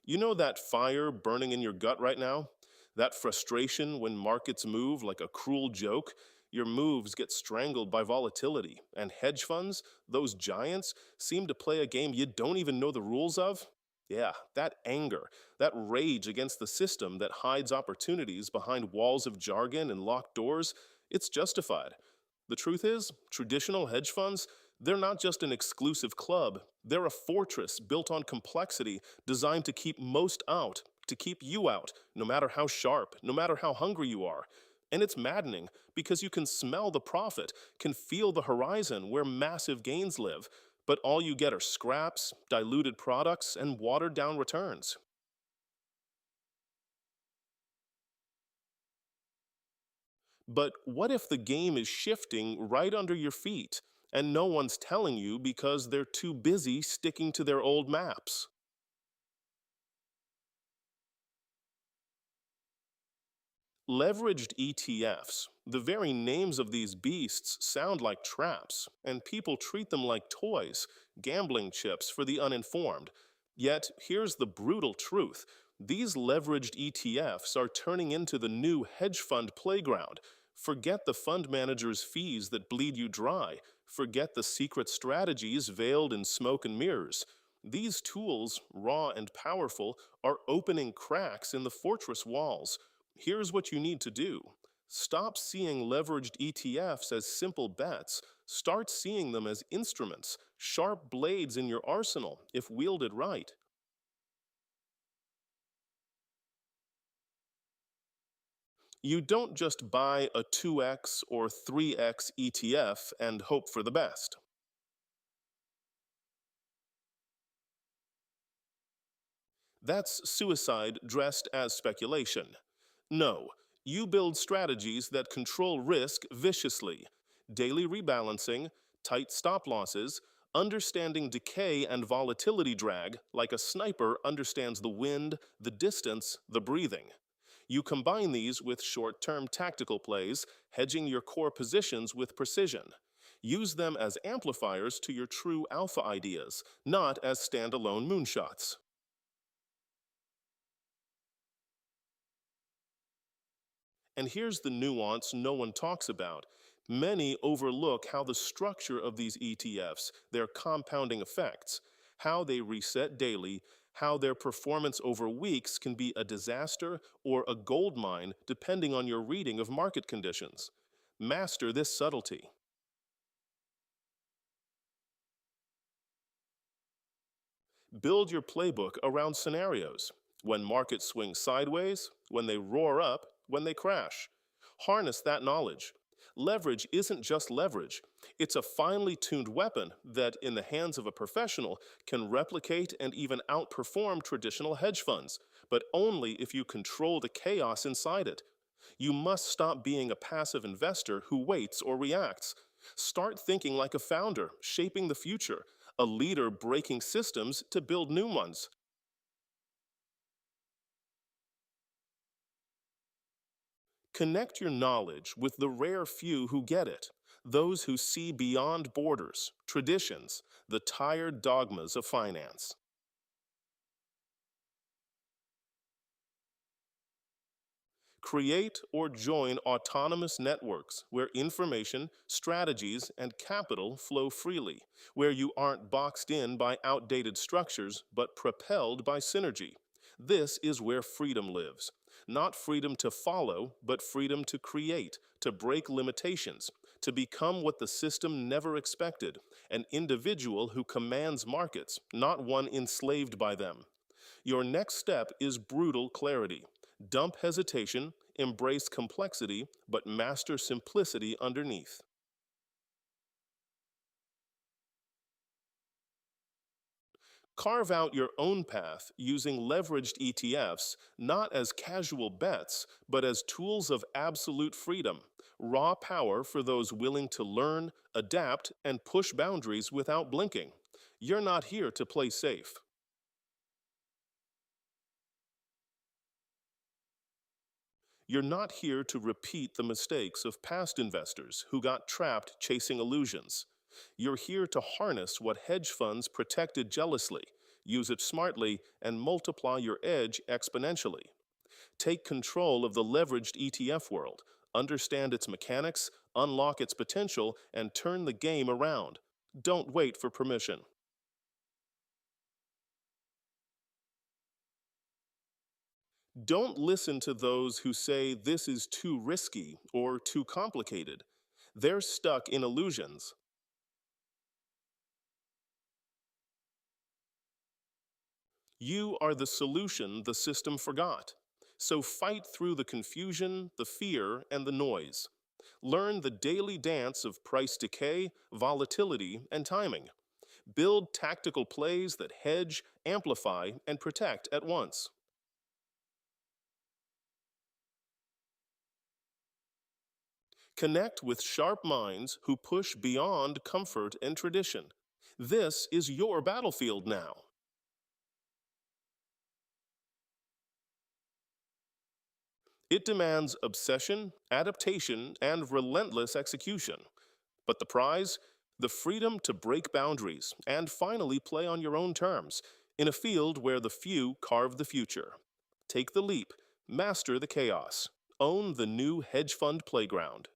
You know that fire burning in your gut right now? That frustration when markets move like a cruel joke? Your moves get strangled by volatility, and hedge funds, those giants, seem to play a game you don't even know the rules of? Yeah, that anger, that rage against the system that hides opportunities behind walls of jargon and locked doors, it's justified. The truth is, traditional hedge funds, they're not just an exclusive club, they're a fortress built on complexity designed to keep most out, to keep you out, no matter how sharp, no matter how hungry you are. And it's maddening because you can smell the profit, can feel the horizon where massive gains live, but all you get are scraps, diluted products, and watered down returns. But what if the game is shifting right under your feet and no one's telling you because they're too busy sticking to their old maps? Leveraged ETFs, the very names of these beasts sound like traps, and people treat them like toys, gambling chips for the uninformed. Yet, here's the brutal truth. These leveraged ETFs are turning into the new hedge fund playground. Forget the fund manager's fees that bleed you dry. Forget the secret strategies veiled in smoke and mirrors. These tools, raw and powerful, are opening cracks in the fortress walls. Here's what you need to do. Stop seeing leveraged ETFs as simple bets. Start seeing them as instruments, sharp blades in your arsenal, if wielded right. You don't just buy a 2x or 3x ETF and hope for the best. That's suicide dressed as speculation. No, you build strategies that control risk viciously. Daily rebalancing, tight stop losses, understanding decay and volatility drag like a sniper understands the wind, the distance, the breathing. You combine these with short term tactical plays, hedging your core positions with precision. Use them as amplifiers to your true alpha ideas, not as standalone moonshots. And here's the nuance no one talks about. Many overlook how the structure of these ETFs, their compounding effects, how they reset daily, how their performance over weeks can be a disaster or a gold mine depending on your reading of market conditions. Master this subtlety. Build your playbook around scenarios. When markets swing sideways, when they roar up, when they crash. Harness that knowledge. Leverage isn't just leverage, it's a finely tuned weapon that, in the hands of a professional, can replicate and even outperform traditional hedge funds, but only if you control the chaos inside it. You must stop being a passive investor who waits or reacts. Start thinking like a founder, shaping the future, a leader breaking systems to build new ones. Connect your knowledge with the rare few who get it, those who see beyond borders, traditions, the tired dogmas of finance. Create or join autonomous networks where information, strategies, and capital flow freely, where you aren't boxed in by outdated structures but propelled by synergy. This is where freedom lives. Not freedom to follow, but freedom to create, to break limitations, to become what the system never expected, an individual who commands markets, not one enslaved by them. Your next step is brutal clarity. Dump hesitation, embrace complexity, but master simplicity underneath. Carve out your own path using leveraged ETFs, not as casual bets, but as tools of absolute freedom, raw power for those willing to learn, adapt, and push boundaries without blinking. You're not here to play safe. You're not here to repeat the mistakes of past investors who got trapped chasing illusions. You're here to harness what hedge funds protected jealously, use it smartly, and multiply your edge exponentially. Take control of the leveraged ETF world, understand its mechanics, unlock its potential, and turn the game around. Don't wait for permission. Don't listen to those who say this is too risky or too complicated. They're stuck in illusions. You are the solution the system forgot. So fight through the confusion, the fear, and the noise. Learn the daily dance of price decay, volatility, and timing. Build tactical plays that hedge, amplify, and protect at once. Connect with sharp minds who push beyond comfort and tradition. This is your battlefield now. It demands obsession, adaptation, and relentless execution. But the prize? The freedom to break boundaries and finally play on your own terms in a field where the few carve the future. Take the leap, master the chaos, own the new hedge fund playground.